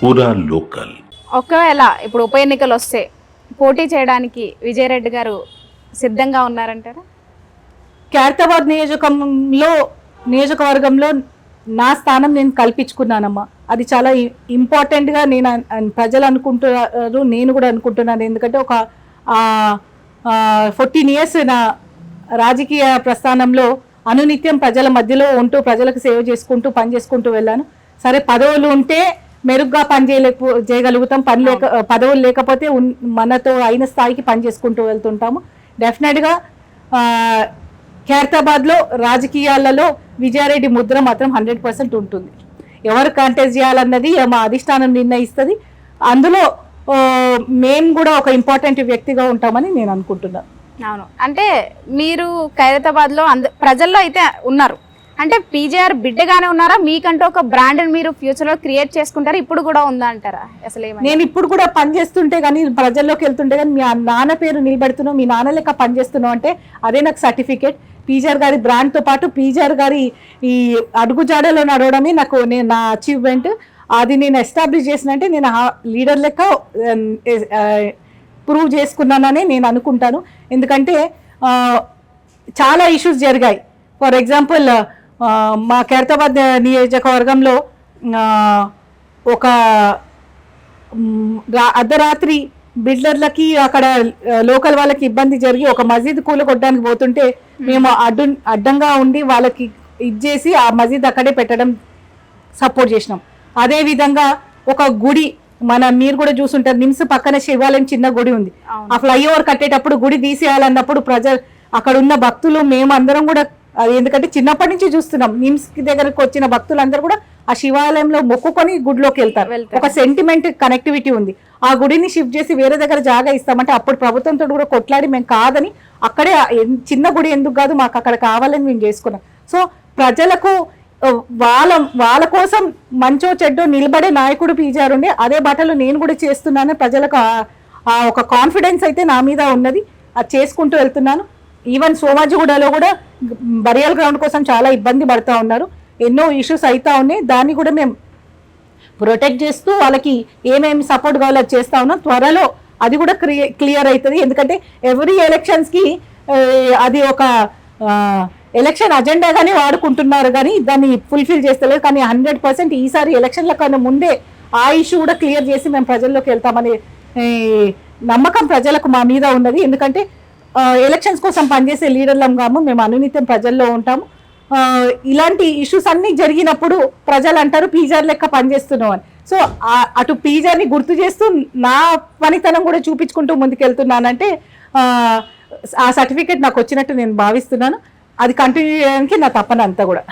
పూరా లోకల్. ఒకవేళ ఇప్పుడు ఉప ఎన్నికలు వస్తే పోటీ చేయడానికి విజయరెడ్డి గారు సిద్ధంగా ఉన్నారంటారా? ఖైరతాబాద్ నియోజకవర్గంలో నా స్థానం నేను కల్పించుకున్నానమ్మా. అది చాలా ఇంపార్టెంట్గా నేను ప్రజలు అనుకుంటున్నారు, నేను కూడా అనుకుంటున్నాను. ఎందుకంటే ఒక 14 years నా రాజకీయ ప్రస్థానంలో అనునిత్యం ప్రజల మధ్యలో ఉంటూ ప్రజలకు సేవ చేసుకుంటూ పని చేసుకుంటూ వెళ్ళాను. సరే, పదవులు ఉంటే మెరుగ్గా చేయగలుగుతాం, పదవులు లేకపోతే మనతో అయిన స్థాయికి పని చేసుకుంటూ వెళ్తుంటాము. డెఫినెట్గా ఖైరతాబాద్లో రాజకీయాలలో విజయారెడ్డి ముద్ర మాత్రం 100% ఉంటుంది. ఎవరు కంటెస్ట్ చేయాలన్నది మా అధిష్టానం నిర్ణయిస్తుంది. అందులో మేము కూడా ఒక ఇంపార్టెంట్ వ్యక్తిగా ఉంటామని నేను అనుకుంటున్నాను. అవును, అంటే మీరు ఖైరతాబాద్లో ప్రజల్లో అయితే ఉన్నారు, అంటే పీజేఆర్ బిడ్డగానే ఉన్నారా? మీకంటూ ఒక బ్రాండ్ మీరు ఫ్యూచర్లో క్రియేట్ చేసుకుంటారా? ఇప్పుడు కూడా ఉందా అంటారా? అసలు నేను ఇప్పుడు కూడా పని చేస్తుంటే కానీ, ప్రజల్లోకి వెళ్తుంటే కానీ, మీ నాన్న పేరు నిలబెడుతున్నావు, మీ నాన్న లెక్క పని చేస్తున్నావు అంటే అదే నాకు సర్టిఫికేట్. పీజీఆర్ గారి బ్రాండ్తో పాటు పీజీఆర్ గారి ఈ అడుగుజాడలో నడవడమే నా అచీవ్మెంట్. అది నేను ఎస్టాబ్లిష్ చేసినంటే నేను లీడర్ లెక్క ప్రూవ్ చేసుకున్నానని నేను అనుకుంటాను. ఎందుకంటే చాలా ఇష్యూస్ జరిగాయి. ఫర్ ఎగ్జాంపుల్, మా ఖైరతాబాద్ నియోజకవర్గంలో ఒక అర్ధరాత్రి బిల్డర్లకి అక్కడ లోకల్ వాళ్ళకి ఇబ్బంది జరిగి ఒక మసీద్ కూలగొట్టడానికి పోతుంటే మేము అడ్డంగా ఉండి వాళ్ళకి ఇచ్చేసి ఆ మసీద్ అక్కడే పెట్టడం సపోర్ట్ చేసినాం. అదేవిధంగా ఒక గుడి, మీరు కూడా చూసుంటారు, నిమ్స్ పక్కన శివాలయం చిన్న గుడి ఉంది. ఆ ఫ్లైఓవర్ కట్టేటప్పుడు గుడి తీసేయాలన్నప్పుడు అక్కడ ఉన్న భక్తులు మేము అందరం కూడా, ఎందుకంటే చిన్నప్పటి నుంచి చూస్తున్నాం, నిమ్స్ దగ్గరకు వచ్చిన భక్తులందరూ కూడా ఆ శివాలయంలో మొక్కుకొని గుడిలోకి వెళ్తారు. ఒక సెంటిమెంట్ కనెక్టివిటీ ఉంది. ఆ గుడిని షిఫ్ట్ చేసి వేరే దగ్గర జాగా ఇస్తామంటే అప్పుడు ప్రభుత్వంతో కూడా కొట్లాడి మేము కాదని, అక్కడే చిన్న గుడి ఎందుకు కాదు, మాకు అక్కడ కావాలని మేము చేసుకున్నాం. సో ప్రజలకు వాళ్ళ కోసం మంచో చెడ్డో నిలబడే నాయకుడు పీజీఆర్ ఉండే, అదే బాటలో నేను కూడా చేస్తున్నాను. ప్రజలకు ఒక కాన్ఫిడెన్స్ అయితే నా మీద ఉన్నది, అది చేసుకుంటూ వెళ్తున్నాను. ఈవెన్ సోమాజిగూడలో కూడా బరియల్ గ్రౌండ్ కోసం చాలా ఇబ్బంది పడుతూ ఉన్నారు, ఎన్నో ఇష్యూస్ అవుతా ఉన్నాయి. దాన్ని కూడా మేము ప్రొటెక్ట్ చేస్తూ వాళ్ళకి ఏమేమి సపోర్ట్ కావాలో అది చేస్తూ ఉన్నాం. త్వరలో అది కూడా క్లియర్ అవుతుంది. ఎందుకంటే ఎవ్రీ ఎలక్షన్స్కి అది ఒక ఎలక్షన్ అజెండాగానే వాడుకుంటున్నారు, కానీ దాన్ని ఫుల్ఫిల్ చేస్తలేదు. కానీ 100% ఈసారి ఎలక్షన్ల కన్నా ముందే ఆ ఇష్యూ కూడా క్లియర్ చేసి మేము ప్రజల్లోకి వెళ్తామనే నమ్మకం ప్రజలకు మా మీద ఉన్నది. ఎందుకంటే ఎలక్షన్స్ కోసం పనిచేసే లీడర్లం కాము, మేము అనునిత్యం ప్రజల్లో ఉంటాము. ఇలాంటి ఇష్యూస్ అన్నీ జరిగినప్పుడు ప్రజలు అంటారు పీజీఆర్ లెక్క పనిచేస్తున్నాం అని. సో అటు పీజీఆర్ని గుర్తు చేస్తూ నా పనితనం కూడా చూపించుకుంటూ ముందుకెళ్తున్నానంటే ఆ సర్టిఫికేట్ నాకు వచ్చినట్టు నేను భావిస్తున్నాను. అది కంటిన్యూ చేయడానికి నా తపన అంతా కూడా.